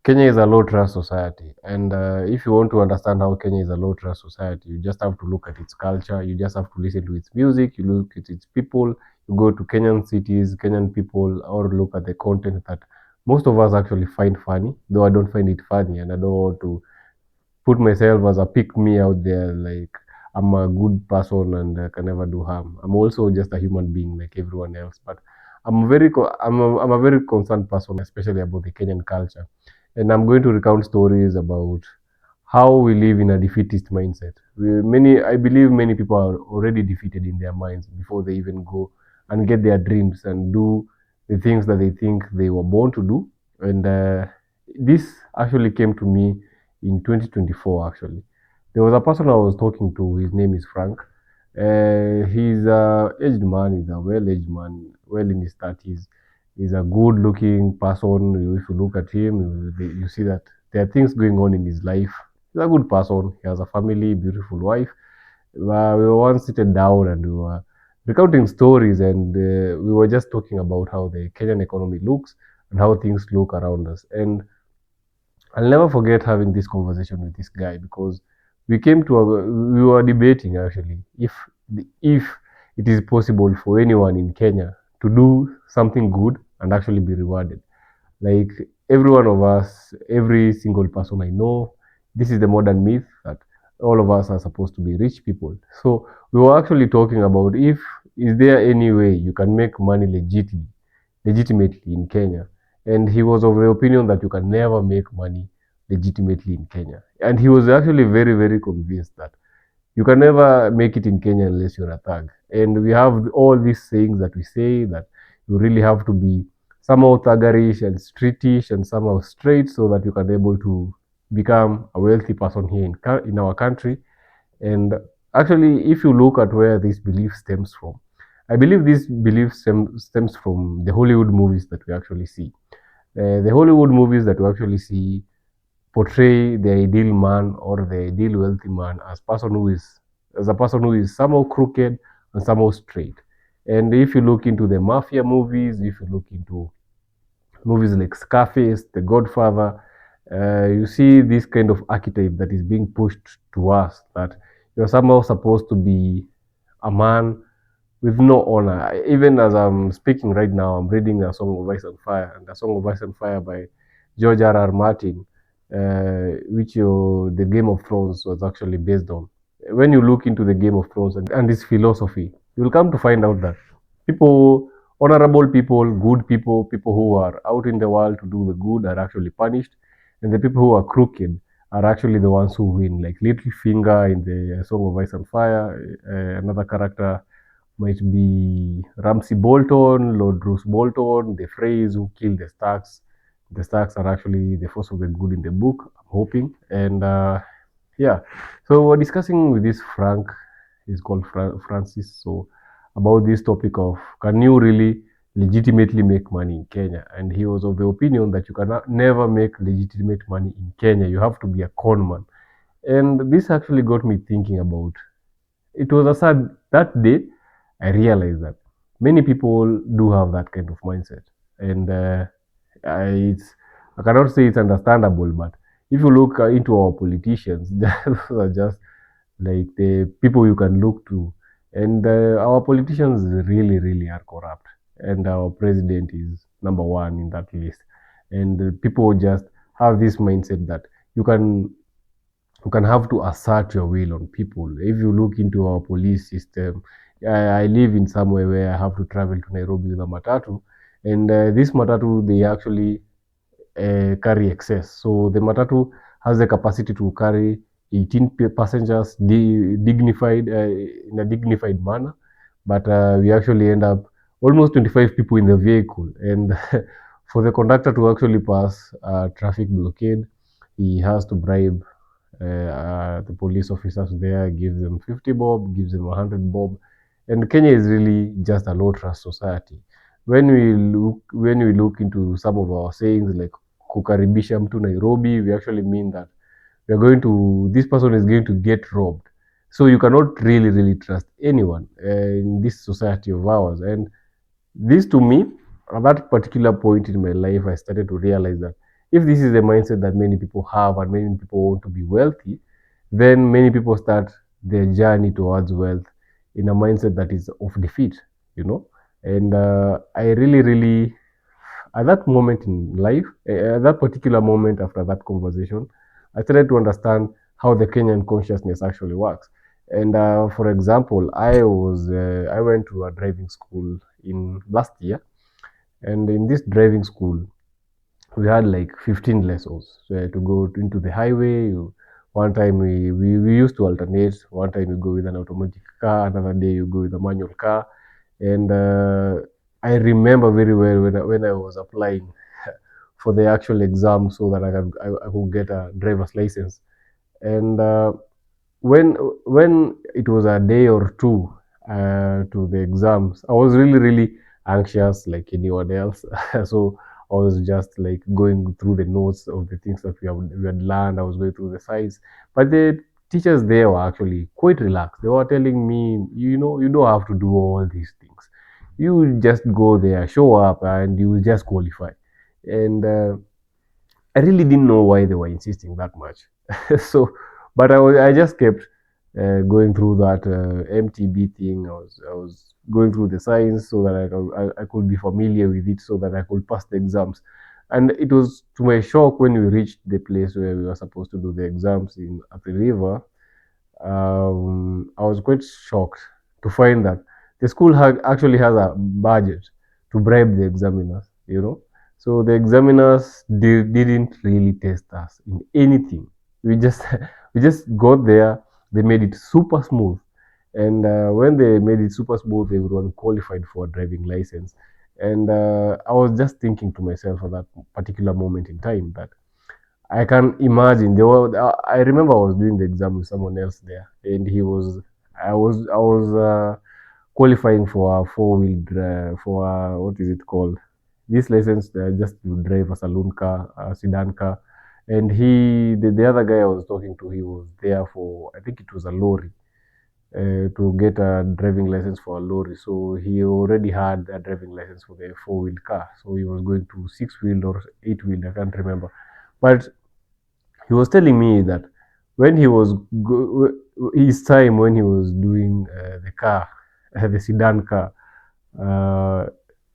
Kenya is a low trust society, and if you want to understand how Kenya is a low trust society, you just have to look at its culture. You just have to listen to its music. You look at its people. You go to Kenyan cities, Kenyan people, or look at the content that most of us actually find funny. Though I don't find it funny, and I don't want to put myself as a pick me out there. Like I'm a good person and can never do harm. I'm also just a human being like everyone else, but I'm a very concerned person, especially about the Kenyan culture, and I'm going to recount stories about how we live in a defeatist mindset. I believe many people are already defeated in their minds before they even go and get their dreams and do the things that they think they were born to do. And this actually came to me in 2024. Actually, there was a person I was talking to. His name is Frank. He's a aged man. He's a well-aged man, well in his 30s. He's a good-looking person. If you look at him, you see that there are things going on in his life. He's a good person. He has a family, beautiful wife. We were once seated down and we were recounting stories, and we were just talking about how the Kenyan economy looks and how things look around us. And I'll never forget having this conversation with this guy because we were debating actually if it is possible for anyone in Kenya to do something good and actually be rewarded. Like every one of us, every single person I know, this is the modern myth that all of us are supposed to be rich people. So we were actually talking about if is there any way you can make money legitimately in Kenya. And he was of the opinion that you can never make money legitimately in Kenya. And he was actually very, very convinced that you can never make it in Kenya unless you're a thug. And we have all these sayings that we say that you really have to be somehow thuggerish and streetish and somehow straight so that you can be able to become a wealthy person here in our country. And actually, if you look at where this belief stems from, I believe this belief stems from the Hollywood movies that we actually see. The Hollywood movies that we actually see portray the ideal man or the ideal wealthy man as a person who is somehow crooked and somehow straight. And if you look into the mafia movies, if you look into movies like Scarface, The Godfather, you see this kind of archetype that is being pushed to us that you're somehow supposed to be a man with no honor. Even as I'm speaking right now, I'm reading a Song of Ice and Fire, and the Song of Ice and Fire by George R. R. Martin, which the Game of Thrones was actually based on. When you look into the Game of Thrones and its philosophy, you'll come to find out that people, honorable people, good people, people who are out in the world to do the good are actually punished, and the people who are crooked are actually the ones who win. Like Littlefinger in the Song of Ice and Fire, another character might be Ramsay Bolton, Lord Bruce Bolton, the Freys who killed the Starks. The Starks are actually the force of the good in the book, I'm hoping. And yeah, so we're discussing with this Frank, he's called Francis, so about this topic of can you really legitimately make money in Kenya? And he was of the opinion that you cannot never make legitimate money in Kenya. You have to be a con man. And this actually got me thinking about it was a sad that day I realized that many people do have that kind of mindset, and it's I cannot say it's understandable, but if you look into our politicians, those are just like the people you can look to, and our politicians really, really are corrupt, and our president is number one in that list, and people just have this mindset that you can you can have to assert your will on people. If you look into our police system, I live in somewhere where I have to travel to Nairobi with a matatu, and this matatu they actually carry excess. So the matatu has the capacity to carry 18 passengers dignified in a dignified manner, but we actually end up almost 25 people in the vehicle, and for the conductor to actually pass a traffic blockade, he has to bribe the police officers there, gives them 50 bob, gives them 100 bob. And Kenya is really just a low trust society. When we look into some of our sayings like kukaribisha mtu Nairobi, we actually mean that this person is going to get robbed. So you cannot really, really trust anyone in this society of ours. And this to me, at that particular point in my life, I started to realize that if this is the mindset that many people have and many people want to be wealthy, then many people start their journey towards wealth in a mindset that is of defeat, you know. And I really, really, at that moment in life, at that particular moment after that conversation, I started to understand how the Kenyan consciousness actually works. And for example, I went to a driving school in last year, and in this driving school, we had like 15 lessons. So to go into the highway. One time we used to alternate. One time you go with an automatic car, another day you go with a manual car. And I remember very well when I was applying for the actual exam so that I could get a driver's license. And when when it was a day or two to the exams, I was really really anxious like anyone else. So I was just like going through the notes of the things that we had learned. I was going through the sites, but the teachers there were actually quite relaxed. They were telling me, you know, you don't have to do all these things. You just go there, show up, and you will just qualify. And I really didn't know why they were insisting that much. So, but I just kept going through that MTB thing. I was going through the science so that I could be familiar with it, so that I could pass the exams. And it was to my shock when we reached the place where we were supposed to do the exams in at the river. I was quite shocked to find that the school actually has a budget to bribe the examiners, you know. So the examiners didn't really test us in anything. We just we just got there. They made it super smooth, and when they made it super smooth, everyone qualified for a driving license. And I was just thinking to myself at that particular moment in time that I can imagine. I remember I was doing the exam with someone else there, and I was qualifying for a four-wheel drive, for a, what is it called? This license just to drive a saloon car, a sedan car. And the other guy I was talking to, he was there for, I think it was a lorry, to get a driving license for a lorry. So he already had a driving license for the four-wheel car. So he was going to six-wheel or eight-wheel, I can't remember. But he was telling me that when he was his time when he was doing the car, the sedan car uh,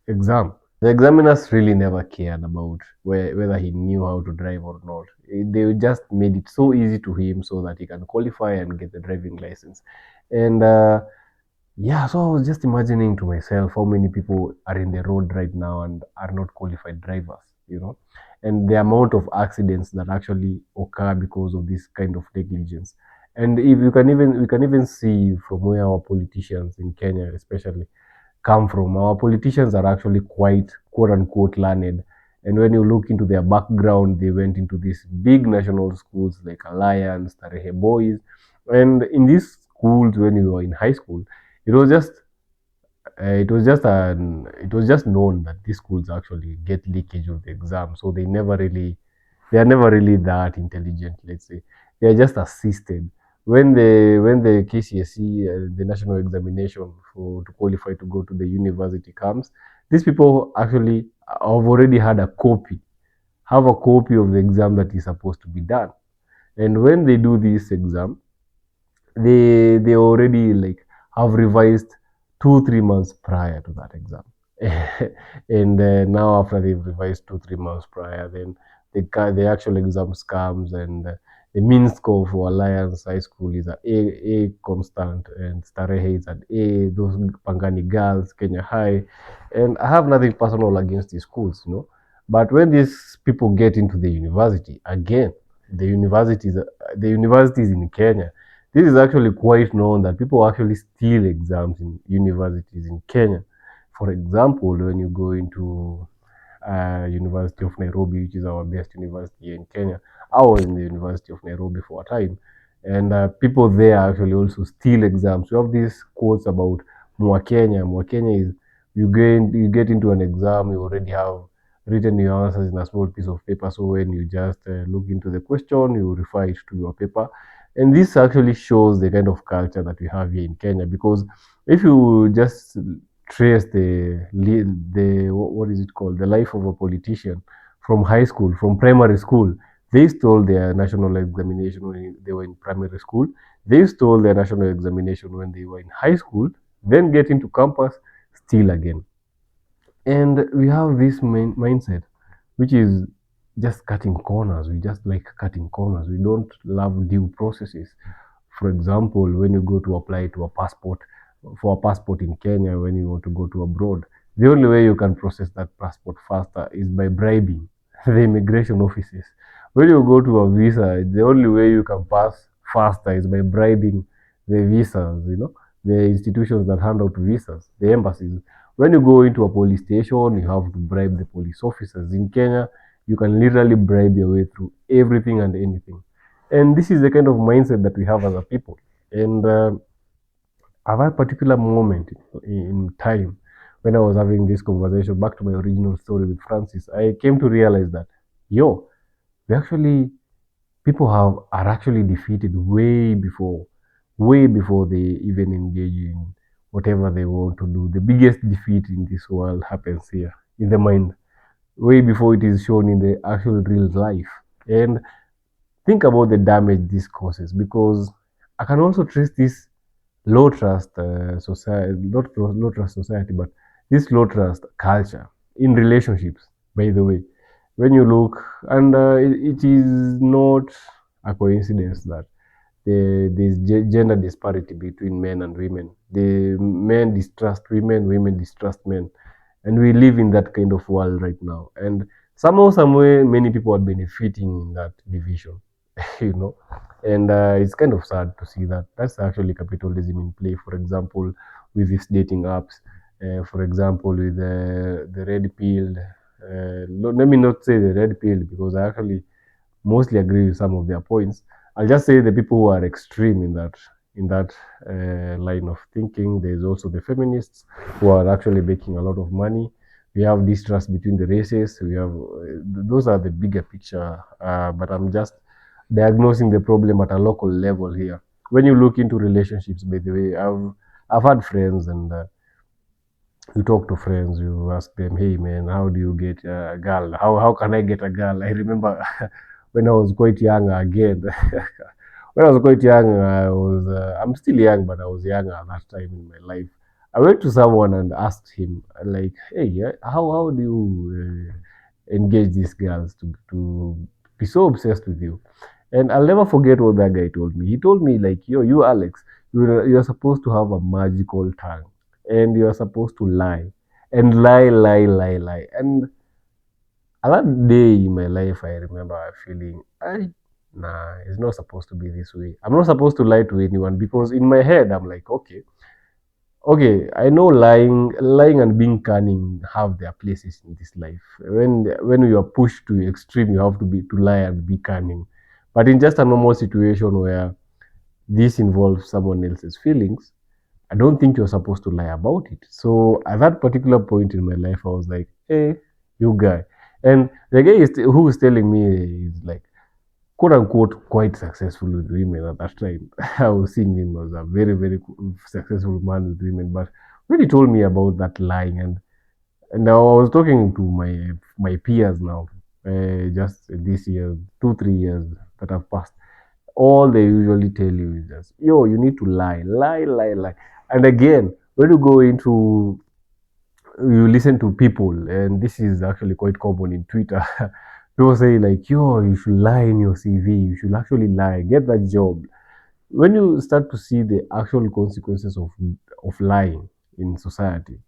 exam, the examiners really never cared about whether he knew how to drive or not. They just made it so easy to him so that he can qualify and get the driving license. And yeah, so I was just imagining to myself how many people are in the road right now and are not qualified drivers, you know, and the amount of accidents that actually occur because of this kind of negligence. And if you can even we can even see from where our politicians in Kenya especially come from. Our politicians are actually quite quote unquote learned. And when you look into their background, they went into these big national schools like Alliance, Tarehe Boys. And in these schools, when you were in high school, it was just it was just known that these schools actually get leakage of the exam, so they are never really that intelligent. Let's say they are just assisted. When the KCSE, the national examination for to qualify to go to the university comes, these people actually have already had a copy, have a copy of the exam that is supposed to be done. And when they do this exam, they already like have revised 2 3 months prior to that exam. And now after they've revised 2 3 months prior, then the actual exams comes, and the mean score for Alliance High School is a constant, and Starehe is at A, those Pangani Girls, Kenya High. And I have nothing personal against these schools, you know. But when these people get into the university, again, the universities the universities in Kenya, this is actually quite known that people actually steal exams in universities in Kenya. For example, when you go into University of Nairobi, which is our best university here in Kenya, I was in the University of Nairobi for a time, and people there actually also steal exams. We have these quotes about Mwakenya. Mwakenya is you get into an exam, you already have written your answers in a small piece of paper. So when you just look into the question, you refer it to your paper. And this actually shows the kind of culture that we have here in Kenya. Because if you just trace the what is it called, the life of a politician from high school, from primary school. They stole their national examination when they were in primary school. They stole their national examination when they were in high school. Then get into campus, steal again. And we have this mindset, which is just cutting corners. We just like cutting corners. We don't love due processes. For example, when you go to apply to a passport, for a passport in Kenya, when you want to go to abroad, the only way you can process that passport faster is by bribing the immigration offices. When you go to a visa, the only way you can pass faster is by bribing the visas, the institutions that hand out visas, the embassies. When you go into a police station, you have to bribe the police officers. In Kenya, you can literally bribe your way through everything and anything. And this is the kind of mindset that we have as a people. And at that particular moment in time, when I was having this conversation, back to my original story with Francis, I came to realize that, yo, we actually, people are actually defeated way before they even engage in whatever they want to do. The biggest defeat in this world happens here in the mind, way before it is shown in the actual real life. And think about the damage this causes, because I can also trace this low trust society, not low trust society, but this low trust culture in relationships. By the way, when you look, and it is not a coincidence that there's gender disparity between men and women. The men distrust women, women distrust men, and we live in that kind of world right now. And somehow, somewhere, many people are benefiting in that division, you know. And it's kind of sad to see that. That's actually capitalism in play. For example, with these dating apps. For example, with the red pill. Let me not say the red pill, because I actually mostly agree with some of their points. I'll just say the people who are extreme in that line of thinking. There's also the feminists who are actually making a lot of money. We have distrust between the races. We have those are the bigger picture. But I'm just diagnosing the problem at a local level here. When you look into relationships, by the way, I've had friends, and you talk to friends, you ask them, hey man, how do you get a girl? How can I get a girl? I remember when I was quite young again. When I was quite young, I'm still young, but I was young at that time in my life. I went to someone and asked him, like, hey, yeah, how do you engage these girls to be so obsessed with you? And I'll never forget what that guy told me. He told me, like, yo, you Alex, you're supposed to have a magical tongue, and you're supposed to lie and lie. And at that day in my life, I remember feeling, nah, it's not supposed to be this way. I'm not supposed to lie to anyone, because in my head, I'm like, okay, I know lying and being cunning have their places in this life. When you are pushed to the extreme, you have to lie and be cunning. But in just a normal situation where this involves someone else's feelings, I don't think you're supposed to lie about it. So at that particular point in my life, I was like, hey, you guy. And the guy who is telling me is like, quote unquote, quite successful with women at that time. I was seeing him as a very, very successful man with women. But when he told me about that lying, and now I was talking to my peers now, just this year, 2 3 years that have passed, all they usually tell you is just, yo, you need to lie. And again, when you go into, you listen to people, and this is actually quite common in Twitter. People say, like, yo, you should lie in your CV, you should actually lie, get that job. When you start to see the actual consequences of lying in society,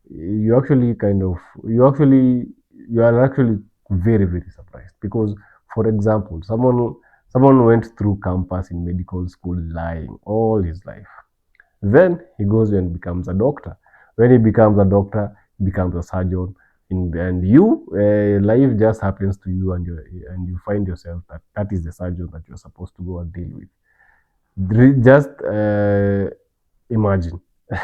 you actually kind of, you are actually very, very surprised. Because, for example, someone went through campus in medical school lying all his life. Then he goes and becomes a doctor. When he becomes a doctor, he becomes a surgeon. And you, life just happens to you, and you find yourself that is the surgeon that you're supposed to go and deal with. Just imagine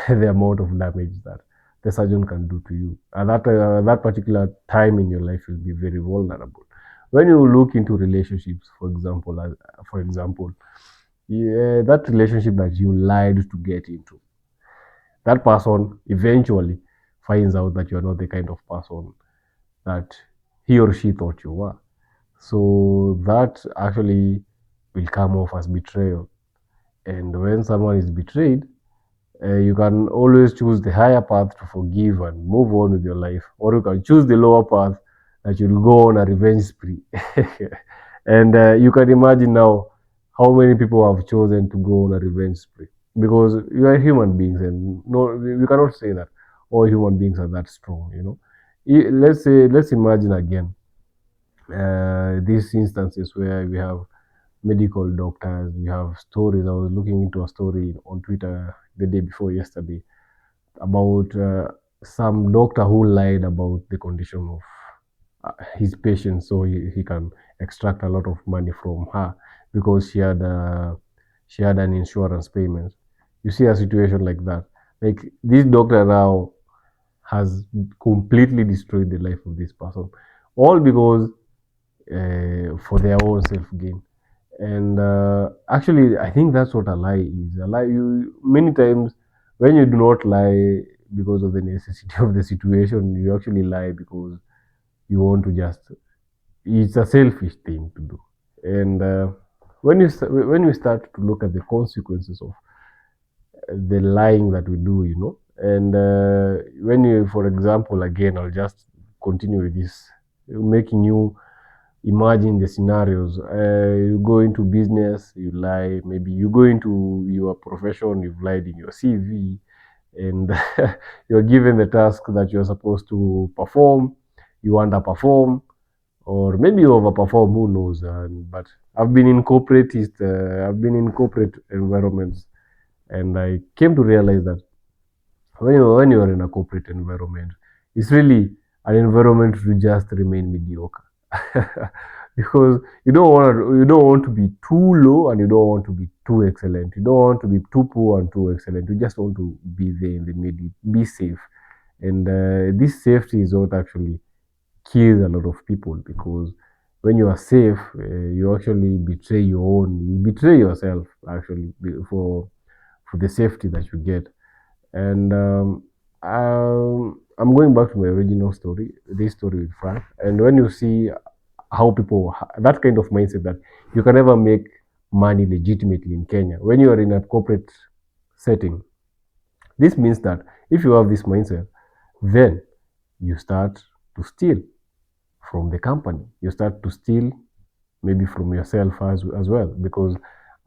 the amount of damage that the surgeon can do to you. At that particular time in your life, you'll be very vulnerable. When you look into relationships, for example, yeah, that relationship that you lied to get into, that person eventually finds out that you're not the kind of person that he or she thought you were. So that actually will come off as betrayal. And when someone is betrayed, you can always choose the higher path to forgive and move on with your life, or you can choose the lower path that you'll go on a revenge spree. And you can imagine now how many people have chosen to go on a revenge spree, because you are human beings, and no, we cannot say that all human beings are that strong. Let's imagine again these instances where we have medical doctors. We have stories. I was looking into a story on Twitter the day before yesterday about some doctor who lied about the condition of his patient so he can extract a lot of money from her because she had an insurance payment. You see a situation like that. Like this doctor now has completely destroyed the life of this person, all because for their own self gain. And actually, I think that's what a lie is. A lie, you many times when you do not lie because of the necessity of the situation, you actually lie because you want to just. It's a selfish thing to do. And when you start to look at the consequences of the lying that we do, and when you, for example, again, I'll just continue with this, making you imagine the scenarios. You go into business, you lie. Maybe you go into your profession, you've lied in your CV, and you're given the task that you're supposed to perform, you underperform, or maybe you overperform. Who knows? But I've been in corporate environments, and I came to realize that when you are in a corporate environment, it's really an environment to just remain mediocre. Because you don't want to be too low and you don't want to be too excellent. You don't want to be too poor and too excellent. You just want to be there in the middle, be safe. And this safety is what actually kills a lot of people, because when you are safe, you actually you betray yourself actually for the safety that you get. And I'm going back to my original story, this story with Frank. And when you see how people, that kind of mindset that you can never make money legitimately in Kenya, when you are in a corporate setting, this means that if you have this mindset, then you start to steal from the company. You start to steal maybe from yourself as well. Because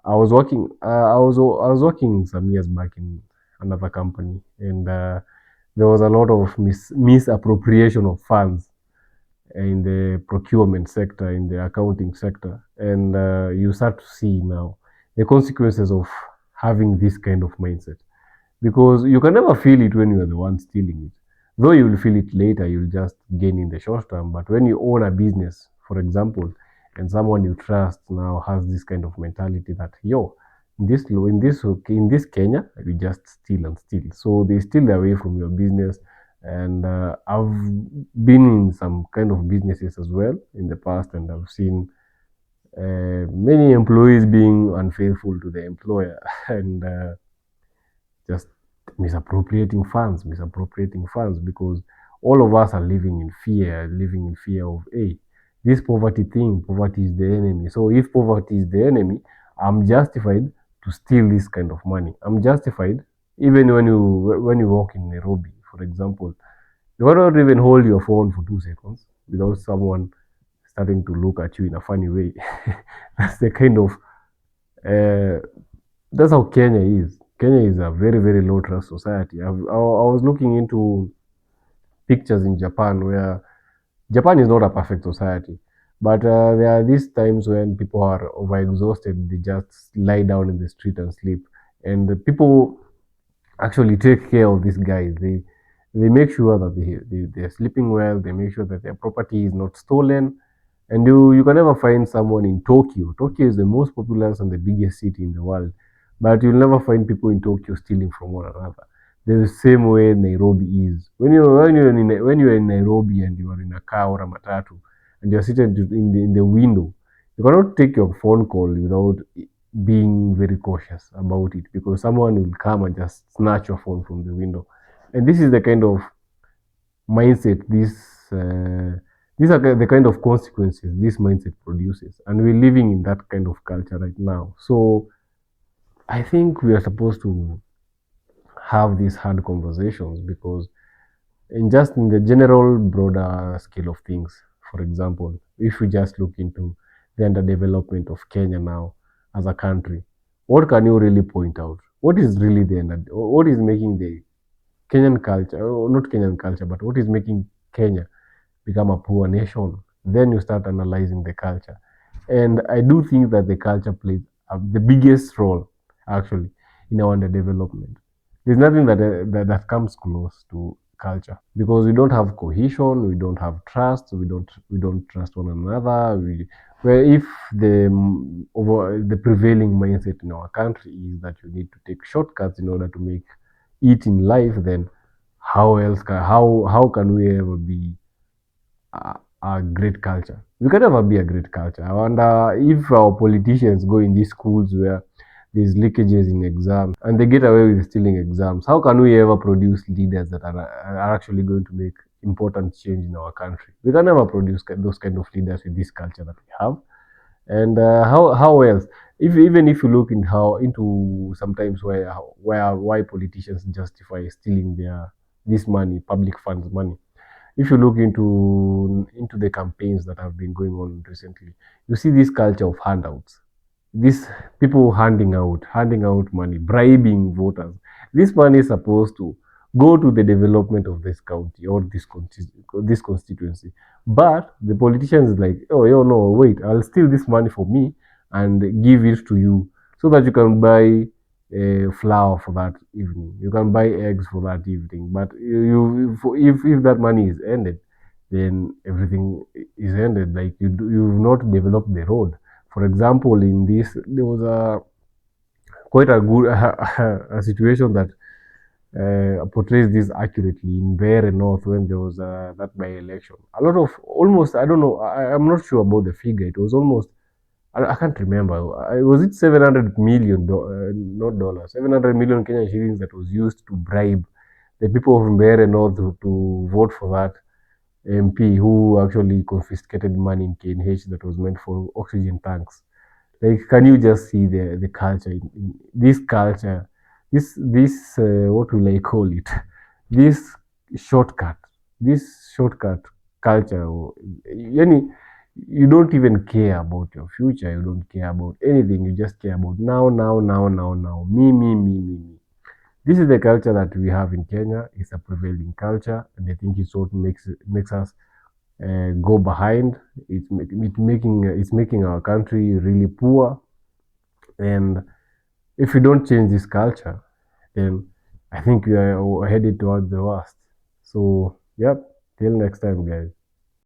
I was working some years back in another company, and there was a lot of misappropriation of funds in the procurement sector, in the accounting sector, and you start to see now the consequences of having this kind of mindset, because you can never feel it when you are the one stealing it. Though you will feel it later, you'll just gain in the short term. But when you own a business, for example, and someone you trust now has this kind of mentality that in this Kenya, you just steal and steal. So they steal away from your business. And I've been in some kind of businesses as well in the past, and I've seen many employees being unfaithful to the employer and just misappropriating funds, because all of us are living in fear of this poverty thing. Poverty is the enemy. So if poverty is the enemy, I'm justified to steal this kind of money. I'm justified even when you walk in Nairobi, for example, you cannot even hold your phone for 2 seconds without someone starting to look at you in a funny way. That's the kind of uh, that's how Kenya is. Kenya is a very, very low trust society. I was looking into pictures in Japan, where Japan is not a perfect society, but there are these times when people are overexhausted, they just lie down in the street and sleep. And the people actually take care of these guys. They make sure that they're sleeping well, they make sure that their property is not stolen. And you can never find someone in Tokyo. Tokyo is the most populous and the biggest city in the world, but you'll never find people in Tokyo stealing from one another. The same way Nairobi is. When you're in Nairobi and you are in a car or a matatu and you're seated in the window, you cannot take your phone call without being very cautious about it, because someone will come and just snatch your phone from the window. And this is the kind of mindset These are the kind of consequences this mindset produces, and we're living in that kind of culture right now. So I think we are supposed to have these hard conversations because in the general broader scale of things, for example, if we just look into the underdevelopment of Kenya now as a country, what can you really point out? What is really what is making the Kenyan culture, or not Kenyan culture, but what is making Kenya become a poor nation? Then you start analyzing the culture. And I do think that the culture plays the biggest role, actually, in our underdevelopment. There's nothing that comes close to culture because we don't have cohesion, we don't have trust, we don't trust one another. Where if the prevailing mindset in our country is that you need to take shortcuts in order to make it in life, then how can we ever be a great culture? We can never be a great culture. I wonder if our politicians go in these schools where there's leakages in exams and they get away with stealing exams. How can we ever produce leaders that are actually going to make important change in our country? We can never produce those kind of leaders with this culture that we have. And how else? If even if you look in how into sometimes where why politicians justify stealing their this money, public funds money, if you look into the campaigns that have been going on recently, you see this culture of handouts. These people handing out money, bribing voters. This money is supposed to go to the development of this county or this constituency. But the politicians is like, oh, yo, no, wait, I'll steal this money for me and give it to you so that you can buy flour for that evening. You can buy eggs for that evening. But if that money is ended, then everything is ended. Like you've not developed the road. For example, in this, there was a quite a good a situation that portrays this accurately in Bear North when there was that by election. A lot of almost I don't know. I'm not sure about the figure. It was almost I can't remember. Was it 700 million, not dollars, 700 million Kenyan shillings that was used to bribe the people of Mbeere North to vote for that MP who actually confiscated money in KNH that was meant for oxygen tanks. Like, can you just see the culture? This culture, this what will I call it? This shortcut, this shortcut culture. Yani, you don't even care about your future. You don't care about anything. You just care about now, now, now, now, now. Me. This is the culture that we have in Kenya. It's a prevailing culture, and I think it's what makes us go behind. It's making our country really poor. And if we don't change this culture, then I think we are headed towards the worst. So, yep. Till next time, guys.